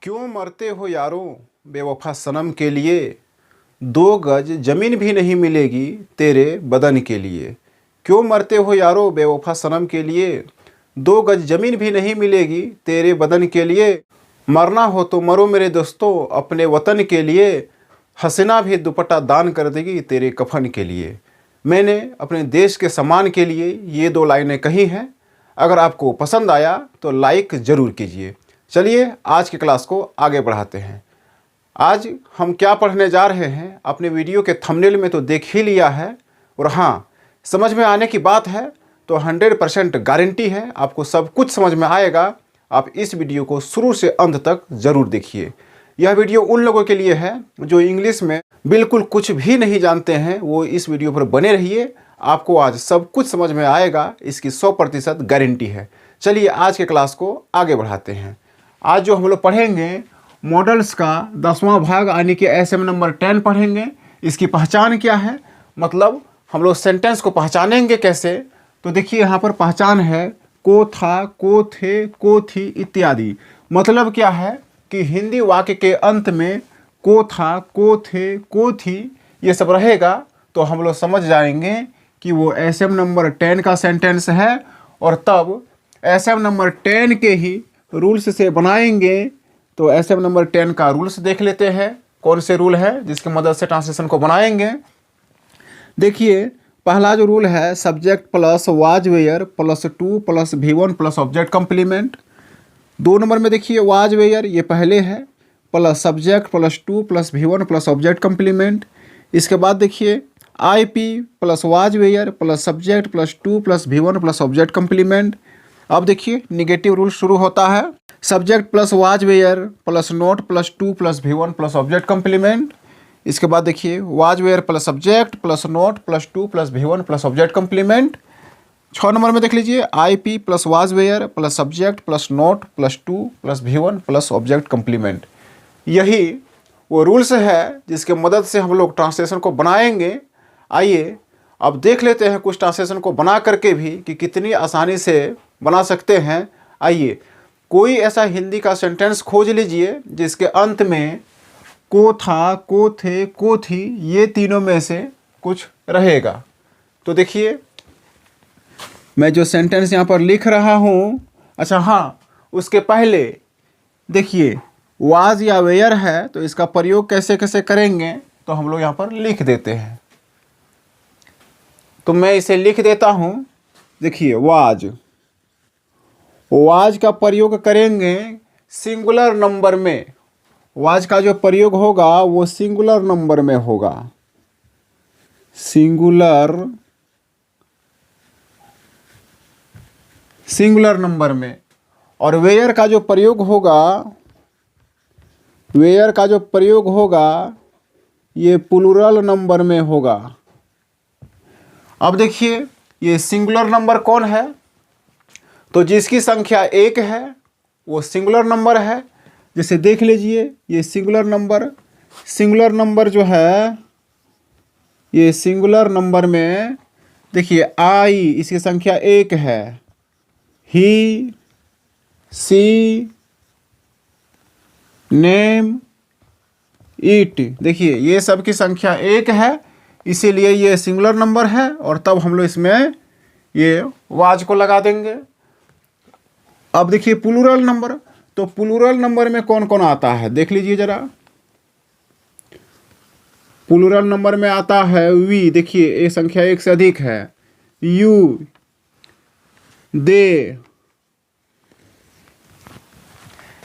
क्यों मरते हो यारो बेवफा सनम के लिए। 2 गज ज़मीन भी नहीं मिलेगी तेरे बदन के लिए। क्यों मरते हो यारो बेवफा सनम के लिए। 2 गज ज़मीन भी नहीं मिलेगी तेरे बदन के लिए। मरना हो तो मरो मेरे दोस्तों अपने वतन के लिए। हसीना भी दुपट्टा दान कर देगी तेरे कफन के लिए। मैंने अपने देश के सम्मान के लिए ये 2 लाइनें कही हैं। अगर आपको पसंद आया तो लाइक ज़रूर कीजिए। चलिए आज की क्लास को आगे बढ़ाते हैं। आज हम क्या पढ़ने जा रहे हैं अपने वीडियो के थंबनेल में तो देख ही लिया है, और हाँ, समझ में आने की बात है तो 100% गारंटी है आपको सब कुछ समझ में आएगा। आप इस वीडियो को शुरू से अंत तक ज़रूर देखिए। यह वीडियो उन लोगों के लिए है जो इंग्लिश में बिल्कुल कुछ भी नहीं जानते हैं, वो इस वीडियो पर बने रहिए। आपको आज सब कुछ समझ में आएगा, इसकी 100% गारंटी है। चलिए आज के क्लास को आगे बढ़ाते हैं। आज जो हम लोग पढ़ेंगे मॉडल्स का 10वां भाग यानी कि एसएम नंबर 10 पढ़ेंगे। इसकी पहचान क्या है, मतलब हम लोग सेंटेंस को पहचानेंगे कैसे। तो देखिए यहाँ पर पहचान है को, था, को, थे, को, थी इत्यादि। मतलब क्या है कि हिंदी वाक्य के अंत में को, था, को, थे, को, थी ये सब रहेगा तो हम लोग समझ जाएंगे कि वो एसएम नंबर 10 का सेंटेंस है। और तब एसएम नंबर 10 के ही रूल्स से बनाएंगे। तो एसएम नंबर 10 का रूल्स देख लेते हैं, कौन से रूल है जिसकी मदद से ट्रांसलेशन को बनाएंगे। देखिए पहला जो रूल है subject plus was were plus to plus V1 plus object complement. 2 number में देखिए वाज वेयर ये पहले है, plus subject plus to plus V1 plus object complement. इसके बाद देखिए IP plus was were plus subject plus to plus V1 plus object complement. अब देखिए निगेटिव रूल शुरू होता है, subject plus was were plus not plus to plus V1 plus object complement. इसके बाद देखिए was were plus subject plus not plus to plus V1 plus object complement. 6 number में देख लीजिए IP plus was were plus subject plus not plus to plus V1 plus object complement. यही वो rules है जिसके मदद से हम लोग ट्रांसलेशन को बनाएंगे। आइए अब देख लेते हैं कुछ ट्रांसलेशन को बना करके भी कि कितनी आसानी से बना सकते हैं। आइए कोई ऐसा हिंदी का सेंटेंस खोज लीजिए जिसके अंत में को, था, को, थे, को, थी ये तीनों में से कुछ रहेगा। तो देखिए मैं जो सेंटेंस यहाँ पर लिख रहा हूँ, अच्छा हाँ, उसके पहले देखिए वाज या वेयर है तो इसका प्रयोग कैसे कैसे करेंगे तो हम लोग यहाँ पर लिख देते हैं। तो मैं इसे लिख देता हूँ। देखिए वाज का प्रयोग करेंगे सिंगुलर नंबर में। वाज का जो प्रयोग होगा वो सिंगुलर नंबर में होगा, सिंगुलर नंबर में। और वेयर का जो प्रयोग होगा ये प्लूरल नंबर में होगा। अब देखिए ये सिंगुलर नंबर कौन है, तो जिसकी संख्या 1 है वो सिंगुलर नंबर है। जैसे देख लीजिए ये सिंगुलर नंबर जो है, ये सिंगुलर नंबर में देखिए आई इसकी संख्या 1 है, ही, सी, नेम, इट, देखिए ये सब की संख्या 1 है, इसीलिए ये सिंगुलर नंबर है। और तब हम लोग इसमें ये वाज को लगा देंगे। अब देखिए प्लूरल नंबर, तो प्लूरल नंबर में कौन कौन आता है देख लीजिए जरा। प्लूरल नंबर में आता है वी, देखिए ये संख्या 1 से अधिक है, यू, दे,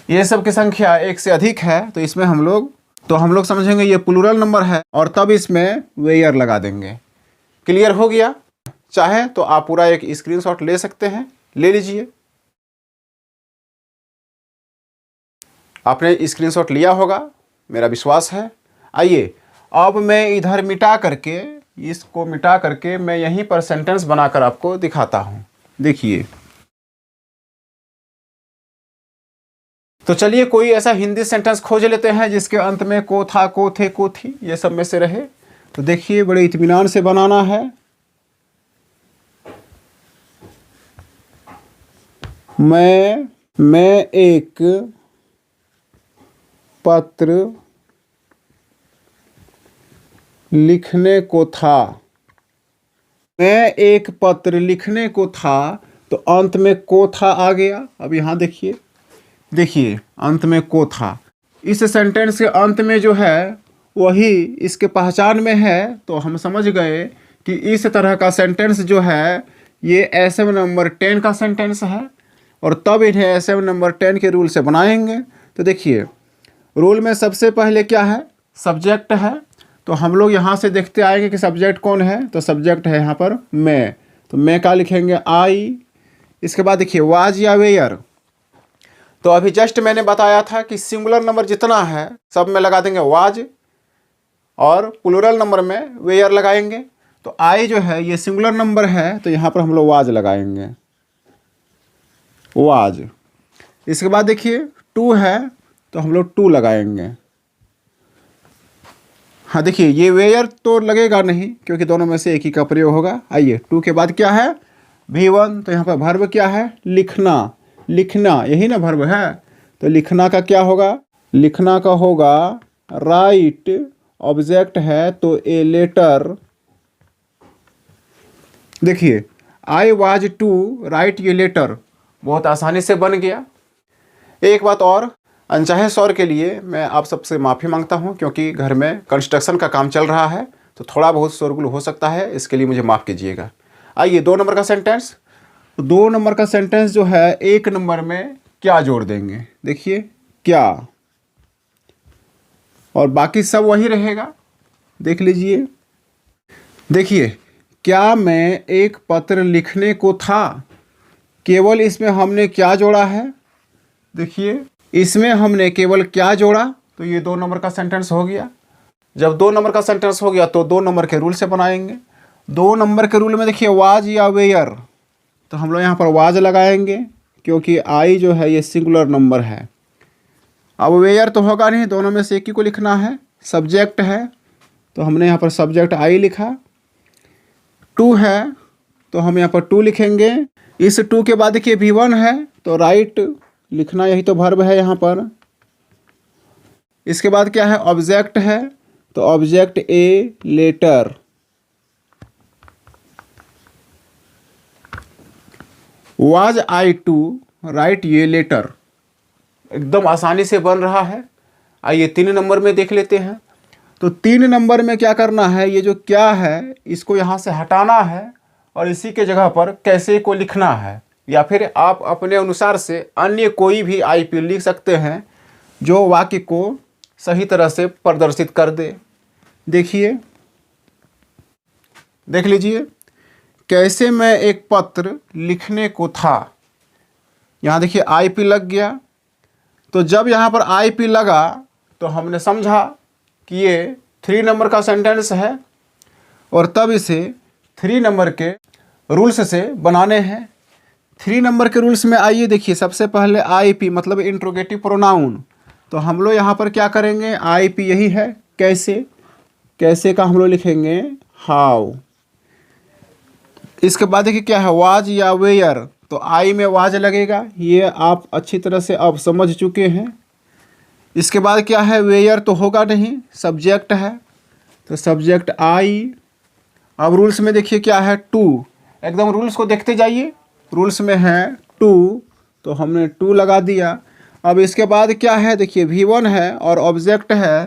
ये सब की संख्या 1 से अधिक है। तो इसमें हम लोग समझेंगे ये प्लूरल नंबर है और तब इसमें वेयर लगा देंगे। क्लियर हो गया। चाहे तो आप पूरा एक स्क्रीनशॉट ले सकते हैं, ले लीजिए। आपने स्क्रीनशॉट लिया होगा मेरा विश्वास है। आइए अब मैं इधर इसको मिटा करके मैं यहीं पर सेंटेंस बनाकर आपको दिखाता हूँ। देखिए तो चलिए कोई ऐसा हिंदी सेंटेंस खोज लेते हैं जिसके अंत में को, था, को, थे, को, थी ये सब में से रहे। तो देखिए बड़े इत्मीनान से बनाना है। मैं एक पत्र लिखने को था। मैं एक पत्र लिखने को था, तो अंत में को था आ गया। अब यहाँ देखिए, देखिए अंत में को था। इस सेंटेंस के अंत में जो है वही इसके पहचान में है, तो हम समझ गए कि इस तरह का सेंटेंस जो है ये एसएम नंबर 10 का सेंटेंस है, और तब इन्हें एसएम नंबर 10 के रूल से बनाएंगे। तो देखिए रूल में सबसे पहले क्या है, सब्जेक्ट है। तो हम लोग यहाँ से देखते आएंगे कि सब्जेक्ट कौन है, तो सब्जेक्ट है यहाँ पर मैं, तो मैं का लिखेंगे आई। इसके बाद देखिए वाज या वेयर, तो अभी जस्ट मैंने बताया था कि सिंगुलर नंबर जितना है सब में लगा देंगे वाज, और प्लूरल नंबर में वेयर लगाएंगे। तो आई जो है ये सिंगुलर नंबर है, तो यहाँ पर हम लोग वाज लगाएंगे, वाज। इसके बाद देखिए टू है, तो हम लोग टू लगाएंगे। हाँ देखिए ये वेयर तो लगेगा नहीं, क्योंकि दोनों में से एक ही का प्रयोग होगा। आइए टू के बाद क्या है, V1, तो यहाँ पर वर्ब क्या है, लिखना। लिखना यही ना वर्ब है, तो लिखना का क्या होगा, लिखना का होगा राइट। ऑब्जेक्ट है तो ए लेटर। देखिए आई वाज टू राइट ये लेटर, बहुत आसानी से बन गया। एक बात और, अनचाहे शोर के लिए मैं आप सबसे माफ़ी मांगता हूं, क्योंकि घर में कंस्ट्रक्शन का काम चल रहा है, तो थोड़ा बहुत शोरगुल हो सकता है, इसके लिए मुझे माफ़ कीजिएगा। आइए 2 नंबर का सेंटेंस। 2 नंबर का सेंटेंस जो है 1 नंबर में क्या जोड़ देंगे, देखिए क्या, और बाकी सब वही रहेगा। देख लीजिए, देखिए क्या मैं एक पत्र लिखने को था, केवल इसमें हमने क्या जोड़ा है, देखिए इसमें हमने केवल क्या जोड़ा, तो ये 2 नंबर का सेंटेंस हो गया। जब 2 नंबर का सेंटेंस हो गया तो 2 नंबर के रूल से बनाएंगे। 2 नंबर के रूल में देखिए वाज या वेयर, तो हम लोग यहाँ पर वाज लगाएंगे, क्योंकि आई जो है ये सिंगुलर नंबर है। अब वेयर तो होगा नहीं, दोनों में से एक ही को लिखना है। सब्जेक्ट है तो हमने यहाँ पर सब्जेक्ट आई लिखा। टू है तो हम यहाँ पर टू लिखेंगे। इस टू के बाद देखिए V1 है, तो राइट लिखना, यही तो वर्ब है यहाँ पर। इसके बाद क्या है, ऑब्जेक्ट है, तो object a letter. Was I to write ये लेटर, एकदम आसानी से बन रहा है। आइए 3 नंबर में देख लेते हैं। तो 3 नंबर में क्या करना है, ये जो क्या है इसको यहाँ से हटाना है, और इसी के जगह पर कैसे को लिखना है, या फिर आप अपने अनुसार से अन्य कोई भी आईपी लिख सकते हैं जो वाक्य को सही तरह से प्रदर्शित कर दे। देखिए, देख लीजिए, कैसे मैं एक पत्र लिखने को था, यहाँ देखिए आईपी लग गया। तो जब यहाँ पर आईपी लगा तो हमने समझा कि ये 3 नंबर का सेंटेंस है, और तब इसे 3 नंबर के रूल्स से बनाने हैं। 3 नंबर के रूल्स में आइए देखिए, सबसे पहले आईपी मतलब इंट्रोगेटिव प्रोनाउन, तो हम लोग यहाँ पर क्या करेंगे, आईपी यही है कैसे, कैसे का हम लोग लिखेंगे हाउ। इसके बाद देखिए क्या है, वाज या वेयर, तो आई में वाज लगेगा, ये आप अच्छी तरह से अब समझ चुके हैं। इसके बाद क्या है, वेयर तो होगा नहीं, सब्जेक्ट है, तो सब्जेक्ट आई। अब रूल्स में देखिए क्या है, टू, एकदम रूल्स को देखते जाइए। रूल्स में है टू, तो हमने टू लगा दिया। अब इसके बाद क्या है, देखिए V1 है और ऑब्जेक्ट है,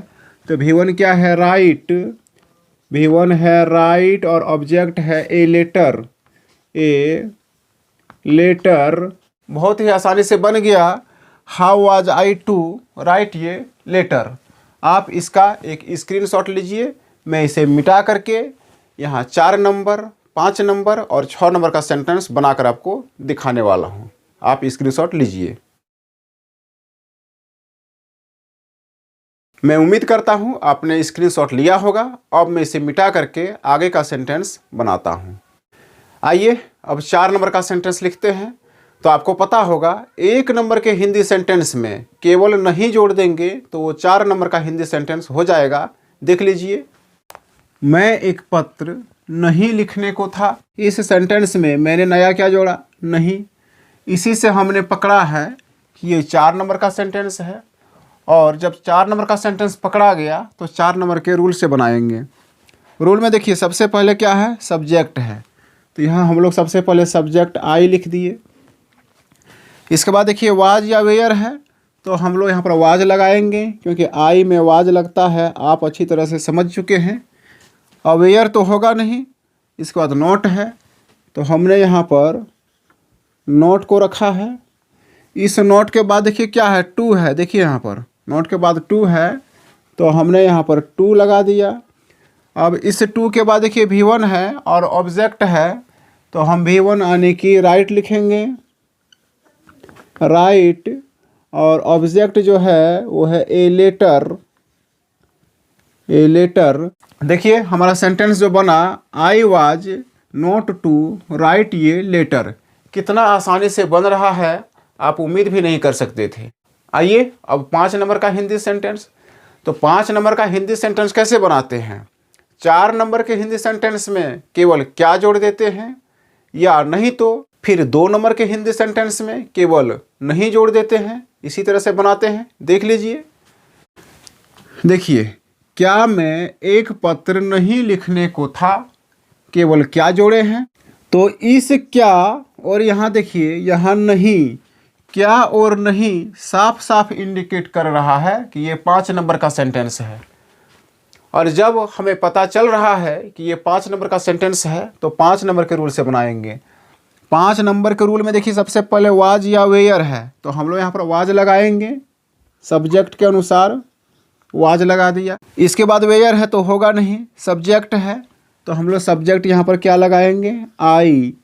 तो V1 क्या है, राइट। V1 है राइट और ऑब्जेक्ट है ए लेटर, ए लेटर। बहुत ही आसानी से बन गया, how was I to write ये लेटर। आप इसका एक स्क्रीनशॉट लीजिए, मैं इसे मिटा करके यहाँ 4 नंबर, 5 नंबर और 6 नंबर का सेंटेंस बनाकर आपको दिखाने वाला हूँ। आप स्क्रीनशॉट लीजिए। मैं उम्मीद करता हूँ आपने स्क्रीनशॉट लिया होगा। अब मैं इसे मिटा करके आगे का सेंटेंस बनाता हूँ। आइए अब 4 नंबर का सेंटेंस लिखते हैं। तो आपको पता होगा 1 नंबर के हिंदी सेंटेंस में केवल नहीं जोड़ देंगे तो वो 4 नंबर का हिंदी सेंटेंस हो जाएगा। देख लीजिए, मैं एक पत्र नहीं लिखने को था। इस सेंटेंस में मैंने नया क्या जोड़ा, नहीं। इसी से हमने पकड़ा है कि ये 4 नंबर का सेंटेंस है। और जब 4 नंबर का सेंटेंस पकड़ा गया तो 4 नंबर के रूल से बनाएंगे। रूल में देखिए सबसे पहले क्या है, सब्जेक्ट है, तो यहाँ हम लोग सबसे पहले सब्जेक्ट आई लिख दिए। इसके बाद देखिए वाज या वेयर है, तो हम लोग यहाँ पर वाज लगाएंगे क्योंकि आई में वाज लगता है, आप अच्छी तरह से समझ चुके हैं। और वेयर तो होगा नहीं। इसके बाद नोट है, तो हमने यहाँ पर नोट को रखा है। इस नोट के बाद देखिए क्या है, टू है, देखिए यहाँ पर नोट के बाद टू है, तो हमने यहाँ पर टू लगा दिया। अब इस टू के बाद देखिए V1 है और ऑब्जेक्ट है, तो हम V1 आने की राइट लिखेंगे, राइट, और ऑब्जेक्ट जो है वो है ए लेटर, ए लेटर। देखिए हमारा सेंटेंस जो बना, I was not to write ये लेटर, कितना आसानी से बन रहा है, आप उम्मीद भी नहीं कर सकते थे। आइए अब 5 नंबर का हिंदी सेंटेंस। तो 5 नंबर का हिंदी सेंटेंस कैसे बनाते हैं? 4 नंबर के हिंदी सेंटेंस में केवल क्या जोड़ देते हैं, या नहीं तो फिर 2 नंबर के हिंदी सेंटेंस में केवल नहीं जोड़ देते हैं। इसी तरह से बनाते हैं, देख लीजिए। देखिए, क्या मैं एक पत्र नहीं लिखने को था, केवल क्या जोड़े हैं, तो इस क्या और यहाँ देखिए यहाँ नहीं, क्या और नहीं साफ साफ इंडिकेट कर रहा है कि ये 5 नंबर का सेंटेंस है। और जब हमें पता चल रहा है कि ये 5 नंबर का सेंटेंस है, तो 5 नंबर के रूल से बनाएंगे। 5 नंबर के रूल में देखिए सबसे पहले वाज या वेयर है, तो हम लोग यहाँ पर वाज लगाएंगे, सब्जेक्ट के अनुसार वाज लगा दिया। इसके बाद वेयर है तो होगा नहीं, सब्जेक्ट है, तो हम लोग सब्जेक्ट यहाँ पर क्या लगाएंगे, आई।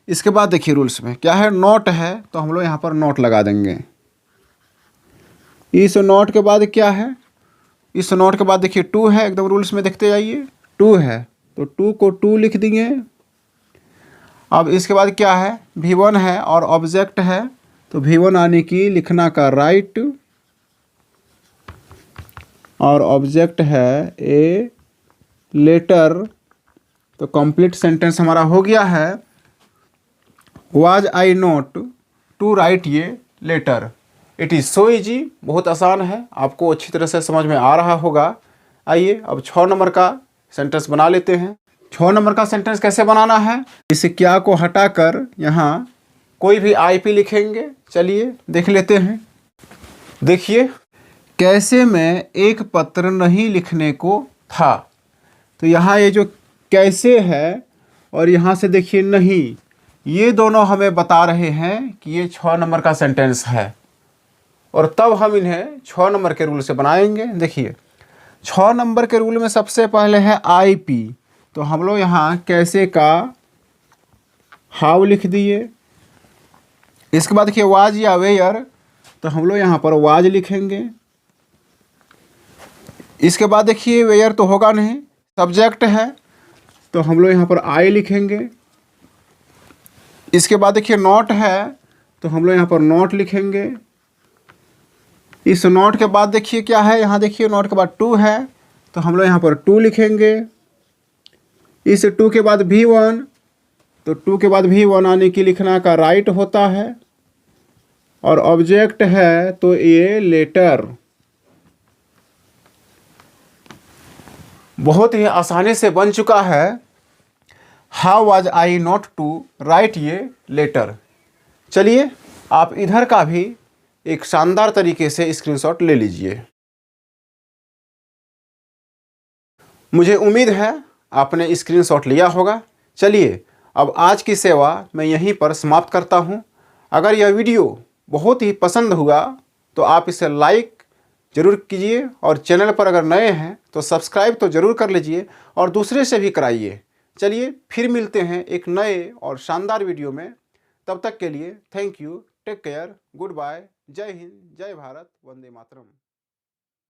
इसके बाद देखिए रूल्स में क्या है, नोट है, तो हम लोग यहाँ पर नोट लगा देंगे। इस नोट के बाद क्या है, इस नोट के बाद देखिए टू है, एकदम रूल्स में देखते जाइए, टू है तो टू को टू लिख देंगे। अब इसके बाद क्या है, V1 है और ऑब्जेक्ट है, तो V1 आने की लिखना का राइट, और ऑब्जेक्ट है ए लेटर। तो कंप्लीट सेंटेंस हमारा हो गया है, was I not to write ये letter. It is so easy, बहुत आसान है, आपको अच्छी तरह से समझ में आ रहा होगा। आइए अब 6 नंबर का सेंटेंस बना लेते हैं। 6 नंबर का सेंटेंस कैसे बनाना है, इस क्या को हटाकर यहाँ कोई भी IP लिखेंगे। चलिए देख लेते हैं। देखिए, कैसे मैं एक पत्र नहीं लिखने को था, तो यहाँ ये जो कैसे है और यहाँ से देखिए नहीं, ये दोनों हमें बता रहे हैं कि ये 6 नंबर का सेंटेंस है, और तब हम इन्हें 6 नंबर के रूल से बनाएंगे। देखिए 6 नंबर के रूल में सबसे पहले है IP, तो हम लोग यहाँ कैसे का हाउ लिख दिए। इसके बाद देखिए वाज या वेयर, तो हम लोग यहाँ पर वाज लिखेंगे। इसके बाद देखिए वेयर तो होगा नहीं, सब्जेक्ट है, तो हम लोग यहाँ पर आई लिखेंगे। इसके बाद देखिए नोट है, तो हम लोग यहाँ पर नोट लिखेंगे। इस नोट के बाद देखिए क्या है, यहाँ देखिए नोट के बाद टू है, तो हम लोग यहाँ पर टू लिखेंगे। इस टू के बाद V1, तो टू के बाद V1 आने की लिखना का राइट होता है, और ऑब्जेक्ट है तो ये लेटर। बहुत ही आसानी से बन चुका है, how was I not to write ये लेटर। चलिए आप इधर का भी एक शानदार तरीके से स्क्रीनशॉट ले लीजिए। मुझे उम्मीद है आपने स्क्रीनशॉट लिया होगा। चलिए अब आज की सेवा मैं यहीं पर समाप्त करता हूं। अगर यह वीडियो बहुत ही पसंद हुआ तो आप इसे लाइक ज़रूर कीजिए, और चैनल पर अगर नए हैं तो सब्सक्राइब तो ज़रूर कर लीजिए और दूसरे से भी कराइए। चलिए फिर मिलते हैं एक नए और शानदार वीडियो में। तब तक के लिए thank you, take care, good bye, जय हिंद, जय भारत, वंदे मातरम।